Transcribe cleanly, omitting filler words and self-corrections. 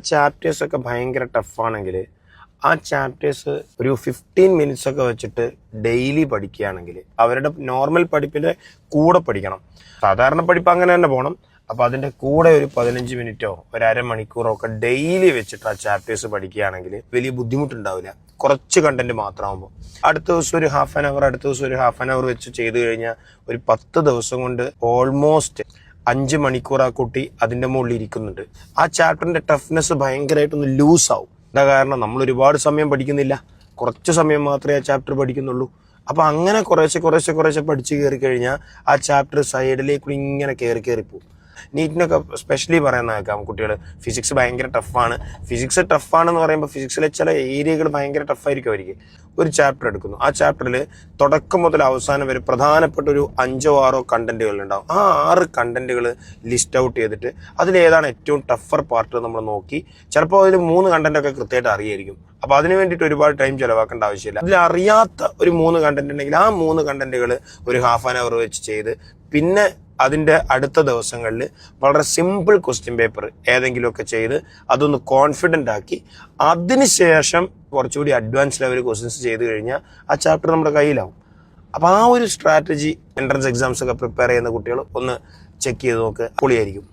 ചാപ്റ്റേഴ്സൊക്കെ ഭയങ്കര ടഫാണെങ്കിൽ ആ ചാപ്റ്റേഴ്സ് ഒരു 15 മിനിറ്റ്സ് ഒക്കെ വെച്ചിട്ട് ഡെയിലി പഠിക്കുകയാണെങ്കിൽ അവരുടെ നോർമൽ പഠിപ്പിൻ്റെ കൂടെ പഠിക്കണം. സാധാരണ പഠിപ്പ് അങ്ങനെ തന്നെ പോകണം. അപ്പോൾ അതിൻ്റെ കൂടെ ഒരു 15 മിനിറ്റോ ഒരു അരമണിക്കൂറോ ഒക്കെ ഡെയിലി വെച്ചിട്ട് ആ ചാപ്റ്റേഴ്സ് പഠിക്കുകയാണെങ്കിൽ വലിയ ബുദ്ധിമുട്ടുണ്ടാവില്ല. കുറച്ച് കണ്ടന്റ് മാത്രമാകുമ്പോൾ അടുത്ത ദിവസം ഒരു ഹാഫ് ആൻ അവർ വെച്ച് ചെയ്തു കഴിഞ്ഞാൽ ഒരു 10 ദിവസം കൊണ്ട് ഓൾമോസ്റ്റ് 5 മണിക്കൂർ ആ കുട്ടി അതിൻ്റെ മുകളിൽ ഇരിക്കുന്നുണ്ട്. ആ ചാപ്റ്ററിന്റെ ടഫ്നെസ് ഭയങ്കരമായിട്ടൊന്ന് ലൂസ് ആവും. എന്താ കാരണം, നമ്മൾ ഒരുപാട് സമയം പഠിക്കുന്നില്ല, കുറച്ച് സമയം മാത്രമേ ആ ചാപ്റ്റർ പഠിക്കുന്നുള്ളൂ. അപ്പോൾ അങ്ങനെ കുറേശ്ശെ പഠിച്ച് കയറി കഴിഞ്ഞാൽ ആ ചാപ്റ്റർ സൈഡിലേക്ക് ഇങ്ങനെ കയറിപ്പോവും. നീറ്റിനൊക്കെ സ്പെഷ്യലി പറയുന്ന കേൾക്കാം കുട്ടികൾ ഫിസിക്സ് ഭയങ്കര ടഫാണ്. ഫിസിക്സ് ടഫാണെന്ന് പറയുമ്പോൾ ഫിസിക്സിലെ ചില ഏരിയകൾ ഭയങ്കര ടഫായിരിക്കും അവർക്ക്. ഒരു ചാപ്റ്റർ എടുക്കുന്നു, ആ ചാപ്റ്ററിൽ തുടക്കം മുതൽ അവസാനം വരെ പ്രധാനപ്പെട്ട ഒരു 5-6 കണ്ടന്റുകൾ ഉണ്ടാവും. ആ 6 കണ്ടന്റുകൾ ലിസ്റ്റ് ഔട്ട് ചെയ്തിട്ട് അതിലേതാണ് ഏറ്റവും ടഫർ പാർട്ട് നമ്മൾ നോക്കി, ചിലപ്പോൾ അതിൽ 3 കണ്ടന്റൊക്കെ കൃത്യമായിട്ട് അറിയായിരിക്കും. അപ്പോൾ അതിന് വേണ്ടിയിട്ട് ഒരുപാട് ടൈം ചിലവാക്കേണ്ട ആവശ്യമില്ല. അതിൽ അറിയാത്ത ഒരു 3 കണ്ടന്റ് ഉണ്ടെങ്കിൽ ആ 3 കണ്ടന്റുകൾ ഒരു ഹാഫ് ആൻ അവർ വെച്ച് ചെയ്ത് പിന്നെ അതിൻ്റെ അടുത്ത ദിവസങ്ങളിൽ വളരെ സിമ്പിൾ ക്വസ്റ്റ്യൻ പേപ്പർ ഏതെങ്കിലുമൊക്കെ ചെയ്ത് അതൊന്ന് കോൺഫിഡൻ്റ് ആക്കി അതിനുശേഷം കുറച്ചുകൂടി അഡ്വാൻസ് ലെവൽ ക്വസ്റ്റ്യൻസ് ചെയ്ത് കഴിഞ്ഞാൽ ആ ചാപ്റ്റർ നമ്മുടെ കയ്യിലാവും. അപ്പോൾ ആ ഒരു സ്ട്രാറ്റജി എൻട്രൻസ് എക്സാംസ് ഒക്കെ പ്രിപ്പയർ ചെയ്യുന്ന കുട്ടികൾ ഒന്ന് ചെക്ക് ചെയ്ത് നോക്ക്, പൊളിയായിരിക്കും.